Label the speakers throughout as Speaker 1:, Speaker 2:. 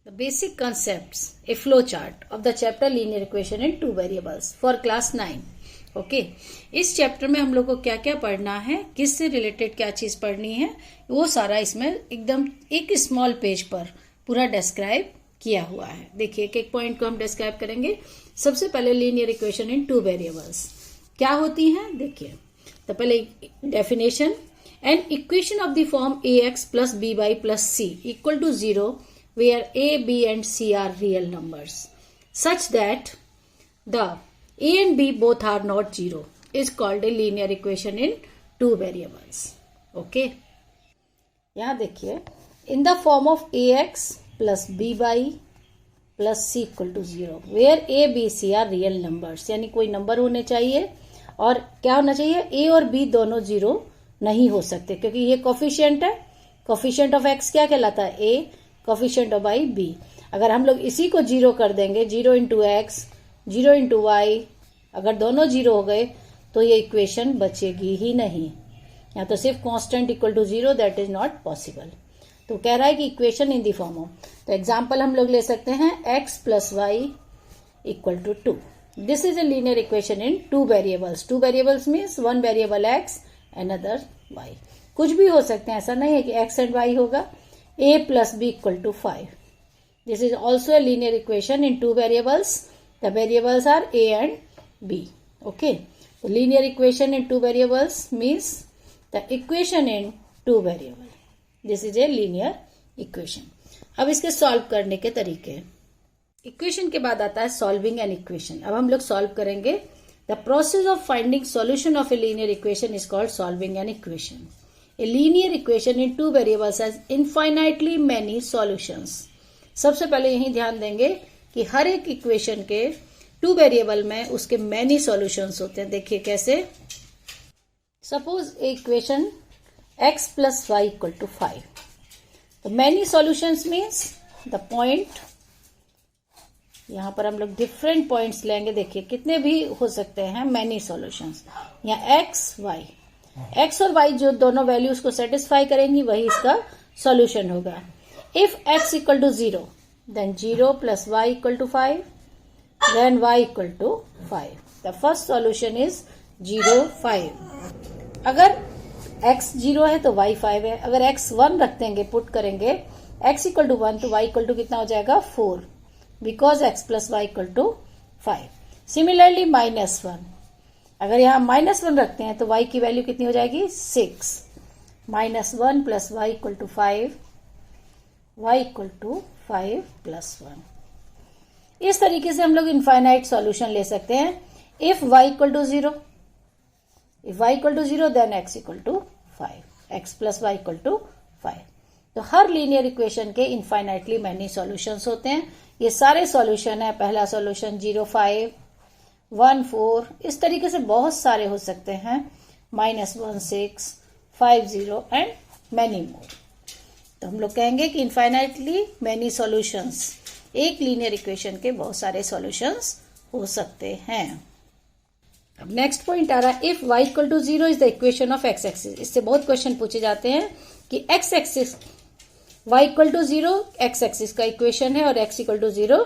Speaker 1: The basic concepts, a flow chart of the chapter linear equation in two variables for class 9. Okay इस chapter में हम लोग को क्या क्या पढ़ना है, किससे रिलेटेड क्या चीज पढ़नी है, वो सारा इसमें एकदम एक स्मॉल पेज पर पूरा डिस्क्राइब किया हुआ है. देखिए एक एक पॉइंट को हम डिस्क्राइब करेंगे. सबसे पहले linear equation in two variables क्या होती हैं. देखिए तो पहले definition, an equation of the form a x plus b y plus c equal to 0 where a, b and c are real numbers such that the a and b both are not 0 is called a linear equation in two variables. Okay, यहाँ देखिए in the form of ax plus by plus c equal to 0 where a, b, c are real numbers. यानी कोई number होने चाहिए और क्या होना चाहिए, a और b दोनों 0 नहीं हो सकते क्योंकि ये कोफिशिएंट है. कोफिशिएंट ऑफ x क्या कहलाता है, a. Coefficient of y b. अगर हम लोग इसी को 0 कर देंगे, 0 इंटू एक्स 0 इंटू वाई, अगर दोनों 0 हो गए तो ये इक्वेशन बचेगी ही नहीं. या तो सिर्फ constant equal to 0, that is not possible. तो कह रहा है कि equation in the form of, तो एग्जाम्पल हम लोग ले सकते हैं x plus y equal to 2. This is a linear equation in two variables. Two variables means one variable x another y. कुछ भी हो सकते हैं, ऐसा नहीं है कि x एंड y होगा. a plus b equal to 5. This is also a linear equation in two variables. The variables are a and b. Okay. So linear equation in two variables means the equation in two variable. This is a linear equation. अब इसके solve करने के तरीके. Equation के बाद आता है solving an equation. अब हम लोग सॉल्व करेंगे. The process of finding solution of a linear equation is called solving an equation. A linear equation in two variables has infinitely many solutions. सबसे पहले यही ध्यान देंगे कि हर एक इक्वेशन के टू वेरिएबल में उसके मैनी सॉल्यूशंस होते हैं. देखिए कैसे. Suppose equation x plus y equal to 5. तो many solutions means the point, यहां पर हम लोग डिफरेंट पॉइंट्स लेंगे. देखिए कितने भी हो सकते हैं मैनी सॉल्यूशंस. यहाँ x और y जो दोनों वैल्यूज को सेटिस्फाई करेंगी वही इसका सॉल्यूशन होगा. If x equal to 0 then 0 plus y equal to 5 then y equal to 5. The first solution is 0 5. अगर x 0 है तो y 5 है. अगर x 1 रख देंगे, पुट करेंगे x इक्वल टू 1 तो y इक्वल टू कितना हो जाएगा 4 because x plus y equal to 5. Similarly -1, अगर यहाँ -1 रखते हैं तो y की वैल्यू कितनी हो जाएगी 6. -1 plus y equal to 5, y equal to 5 plus 1. इस तरीके से हम लोग इनफाइनाइट सॉल्यूशन ले सकते हैं. If y equal to 0, if y equal to 0 then x equal to 5, x plus y equal to 5. तो हर लीनियर इक्वेशन के इनफाइनाइटली मैनी सॉल्यूशंस होते हैं. ये सारे सॉल्यूशन है. पहला सॉल्यूशन 0 5 1 4, इस तरीके से बहुत सारे हो सकते हैं. -1 6 5 0 एंड मैनी मोर. तो हम लोग कहेंगे कि इनफाइनाइटली मैनी सॉल्यूशंस, एक लीनियर इक्वेशन के बहुत सारे सॉल्यूशंस हो सकते हैं. अब नेक्स्ट पॉइंट आ रहा है, if y equal to 0 is the equation of x axis. इससे बहुत क्वेश्चन पूछे जाते हैं कि x axis y equal to 0 x axis का इक्वेशन है और x equal to 0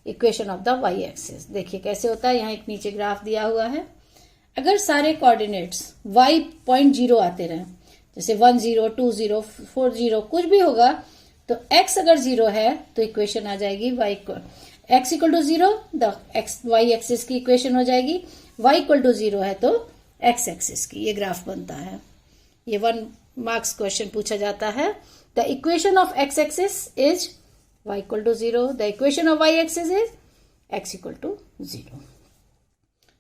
Speaker 1: equation of the y axis. देखिए कैसे होता है. यहाँ एक नीचे ग्राफ दिया हुआ है. अगर सारे कोऑर्डिनेट्स y पॉइंट 0 आते रहे, जैसे 1 0 2 0 4 0 कुछ भी होगा, तो x अगर 0 है तो इक्वेशन आ जाएगी x equal to 0, the y axis की इक्वेशन हो जाएगी. y इक्वल टू 0 है तो x एक्सिस की ये ग्राफ बनता है. ये 1 मार्क्स क्वेश्चन पूछा जाता है. The equation of x axis is y equal to 0. The equation of y axis is x equal to 0.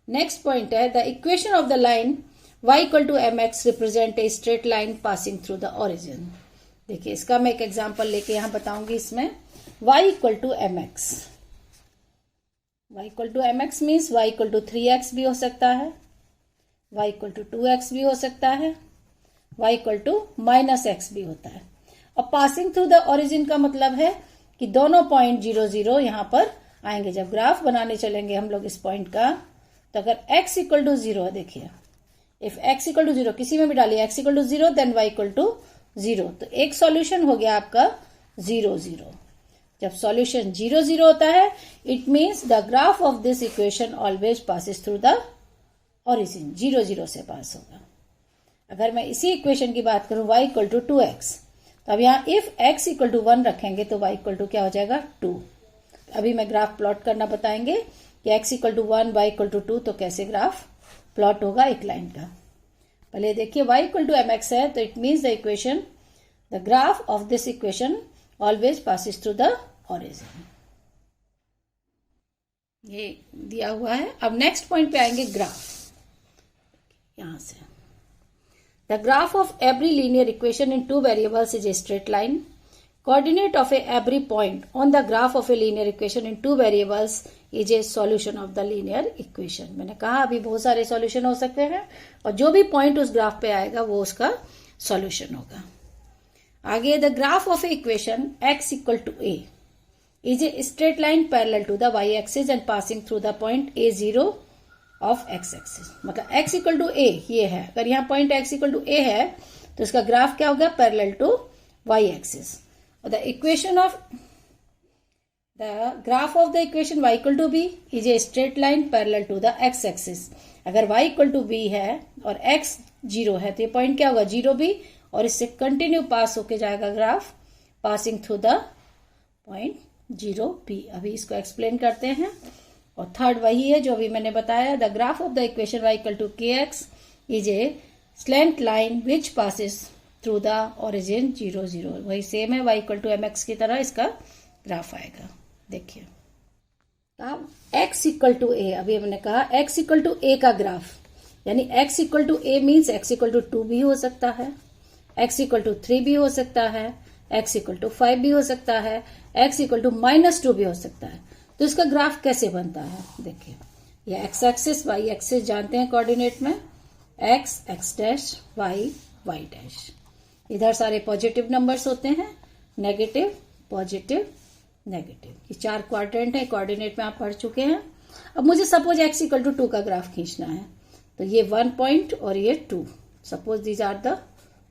Speaker 1: Next point है, the equation of the line y equal to mx represent a straight line passing through the origin. देखिए इसका मैं एक example लेके यहाँ बताऊंगी. इसमें y equal to mx, y equal to mx means y equal to 3x भी हो सकता है, y equal to 2x भी हो सकता है, y equal to -x भी होता है. और passing through the origin का मतलब है कि दोनों पॉइंट 0 0 यहां पर आएंगे. जब ग्राफ बनाने चलेंगे हम लोग इस पॉइंट का, तो अगर x इक्वल टू 0 है, देखिए इफ x इक्वल टू 0 किसी में भी डालिए, x equal to 0 then y equal to 0, तो एक सॉल्यूशन हो गया आपका 0 0. जब सॉल्यूशन 0 0 होता है it means the graph of this equation always passes through the origin, 0 0 से पास होगा। अगर मैं इसी इक्वेशन की बात करूं y इक्वल टू 2x, तो अब यहाँ इफ x इक्वल टू 1 रखेंगे तो y इक्वल टू क्या हो जाएगा 2। अभी मैं ग्राफ प्लॉट करना बताएंगे कि x equal to 1 y equal to 2 तो कैसे ग्राफ प्लॉट होगा एक लाइन का। पहले देखिए y इक्वल टू mx है तो it means the equation the graph of this equation always passes through the origin, ये दिया हुआ है। अब नेक्स्ट पॉइंट पे आएंगे ग्राफ। यहां से the graph of every linear equation in 2 variables is a straight line. Coordinate of every point on the graph of A linear equation in 2 variables is a solution of the linear equation. मैंने कहा अभी बहुत सारे solution हो सकते हैं और जो भी पॉइंट उस ग्राफ पे आएगा वो उसका सॉल्यूशन होगा। आगे the graph of a equation x equal to a is a straight line parallel to the y axis and passing through the point a0 of x axis. मतलब x इक्वल टू a ये है, अगर यहाँ point x equal to a है तो इसका graph क्या होगा पैरेलल टू y एक्सिस। और the equation of the graph of the equation y equal to b is a straight line parallel to the x axis. अगर y equal to b है और x 0 है तो ये point क्या होगा 0b और इससे कंटिन्यू पास होके जाएगा graph passing through the point 0b। अभी इसको एक्सप्लेन करते हैं। और थर्ड वही है जो अभी मैंने बताया, the graph of the equation y equal to kx is a slant line which passes through the origin 0 0। वही सेम है, y इक्वल टू mx की तरह इसका ग्राफ आएगा। देखिए अब x इक्वल टू a, अभी हमने कहा x इक्वल टू a का ग्राफ, यानी x equal to a means x equal to 2 भी हो सकता है, x इक्वल टू 3 भी हो सकता है, x इक्वल टू 5 भी हो सकता है, x इक्वल टू -2 भी हो सकता है। तो इसका ग्राफ कैसे बनता है देखिए, ये x एक्सिस y एक्सिस जानते हैं कोऑर्डिनेट में, x x dash y y dash. इधर सारे पॉजिटिव नंबर्स होते हैं, नेगेटिव पॉजिटिव नेगेटिव, ये 4 क्वाड्रेंट है कोऑर्डिनेट में आप पढ़ चुके हैं। अब मुझे सपोज x इक्वल टू 2 का ग्राफ खींचना है तो ये 1 पॉइंट और ये 2, suppose these are the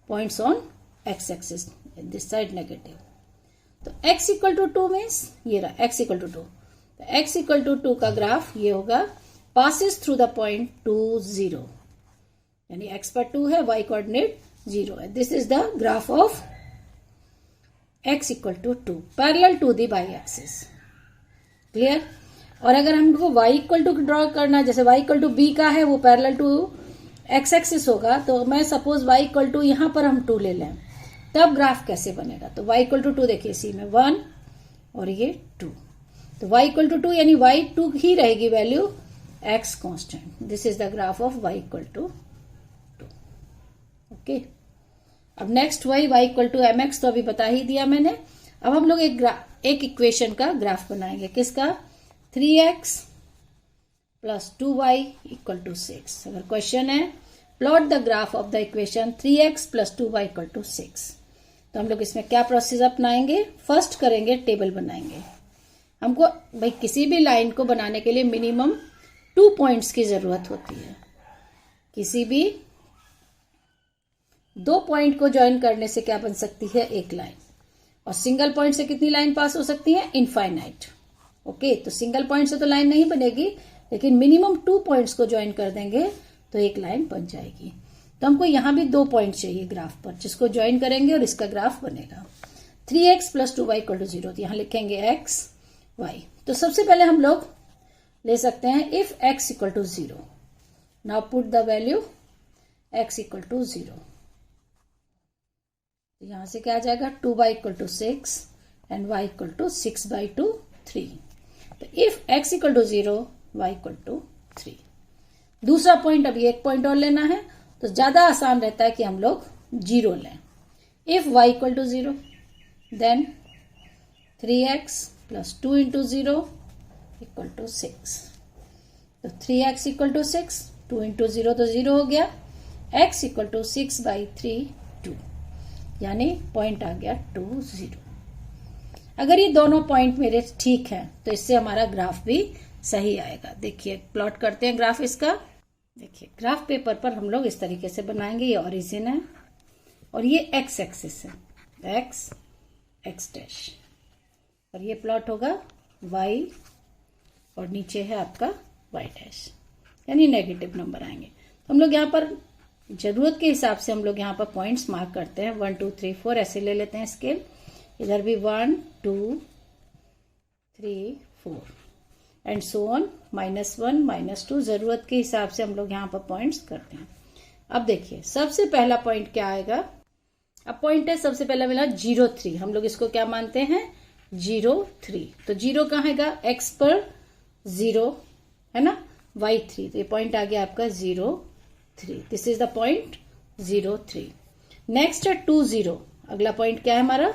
Speaker 1: points on x axis, this side negative. तो x इक्वल टू 2 मीन्स ये रहा x इक्वल टू 2, तो x इक्वल टू 2 का ग्राफ ये होगा पासिस थ्रू द पॉइंट 2 0, यानी x पर 2 है, y कोऑर्डिनेट 0 है। This is the graph of x equal to 2 parallel to the y axis. Clear. और अगर हमको y इक्वल टू ड्रॉ करना, जैसे y इक्वल टू b का है वो पैरेलल टू x एक्सिस होगा, तो मैं सपोज y इक्वल टू यहां पर हम 2 ले लें, तब ग्राफ कैसे बनेगा। तो y इक्वल टू 2 देखिए इसी में 1 और ये 2, तो y इक्वल टू 2 यानी y 2 ही रहेगी value, x constant. This is the graph of y equal to 2। Okay, अब next y equal to mx तो अभी बता ही दिया मैंने। अब हम लोग एक इक्वेशन का ग्राफ बनाएंगे, किसका, 3x plus 2y equal to 6। अगर क्वेश्चन है plot the graph of the equation 3x plus 2y equal to 6, तो हम लोग इसमें क्या प्रोसेस अपनाएंगे, फर्स्ट करेंगे टेबल बनाएंगे। हमको भाई किसी भी लाइन को बनाने के लिए मिनिमम 2 पॉइंट्स की जरूरत होती है। किसी भी 2 पॉइंट को ज्वाइन करने से क्या बन सकती है, एक लाइन। और सिंगल पॉइंट से कितनी लाइन पास हो सकती है, इनफाइनाइट। ओके, तो सिंगल पॉइंट से तो लाइन नहीं बनेगी, लेकिन मिनिमम 2 पॉइंट्स को ज्वाइन कर देंगे तो एक लाइन बन जाएगी। तो हमको यहां भी 2 पॉइंट चाहिए ग्राफ पर, जिसको ज्वाइन करेंगे और इसका ग्राफ बनेगा। 3x plus 2y equal to 0, तो यहां लिखेंगे x y। तो सबसे पहले हम लोग ले सकते हैं if x equal to 0, now put the value x equal to 0। यहां से क्या आ जाएगा, 2y equal to 6 and y equal to 6/2 3। तो if x equal to 0 y equal to 3। दूसरा पॉइंट, अभी एक पॉइंट और लेना है तो ज्यादा आसान रहता है कि हम लोग 0 लें। If y equal to 0 then 3x plus 2 into 0 equal to 6। तो 3x इक्वल टू 6, 2 इंटू 0 तो 0 हो गया, x इक्वल टू 6/3 2, यानी पॉइंट आ गया 2 0। अगर ये दोनों पॉइंट मेरे ठीक हैं तो इससे हमारा ग्राफ भी सही आएगा। देखिए प्लॉट करते हैं ग्राफ इसका। देखिए ग्राफ पेपर पर हम लोग इस तरीके से बनाएंगे, ये ओरिजिन है और ये x एक्सिस है, x x डैश, और ये प्लॉट होगा y और नीचे है आपका y डैश, यानी नेगेटिव नंबर आएंगे। तो हम लोग यहाँ पर जरूरत के हिसाब से हम लोग यहाँ पर पॉइंट्स मार्क करते हैं, 1 2 3 4 ऐसे ले लेते हैं स्केल। इधर भी 1 2 3 4 एंड सो ऑन, -1 -2, जरूरत के हिसाब से हम लोग यहाँ पर पॉइंट्स करते हैं। अब देखिए सबसे पहला पॉइंट क्या आएगा, अब पॉइंट है सबसे पहला मिला 0 3, हम लोग इसको क्या मानते हैं 0 3, तो 0 कहाँ हैगा x पर 0 है ना, y 3, तो ये पॉइंट आ गया आपका 0 3, this is the point 0 3। Next है 2 0, अगला पॉइंट क्या है हमारा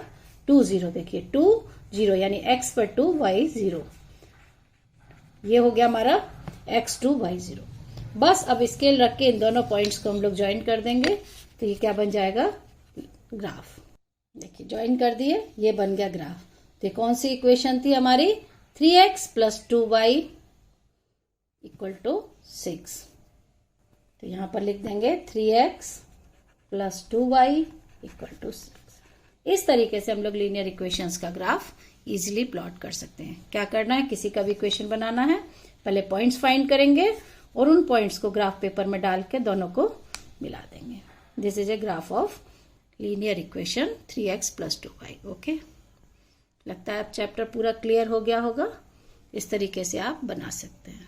Speaker 1: 2 0, देखिए 2 0 यानी x पर 2 y 0, ये हो गया हमारा x 2 y 0। बस अब स्केल रख के इन दोनों पॉइंट्स को हम लोग ज्वाइन कर देंगे, तो ये क्या बन जाएगा ग्राफ। देखिए ज्वाइन कर दिए, ये बन गया ग्राफ। तो ये कौन सी इक्वेशन थी हमारी 3x + 2y = 6, तो यहां पर लिख देंगे 3x + 2y = 6। इस तरीके से हम लोग लीनियर इक्वेशंस का ग्राफ इजीली प्लॉट कर सकते हैं। क्या करना है, किसी का भी इक्वेशन बनाना है, पहले पॉइंट्स फाइंड करेंगे और उन पॉइंट्स को ग्राफ पेपर में डाल के दोनों को मिला देंगे। This is a graph of linear equation 3x + 2y। Okay, लगता है अब चैप्टर पूरा क्लियर हो गया होगा। इस तरीके से आप बना सकते हैं।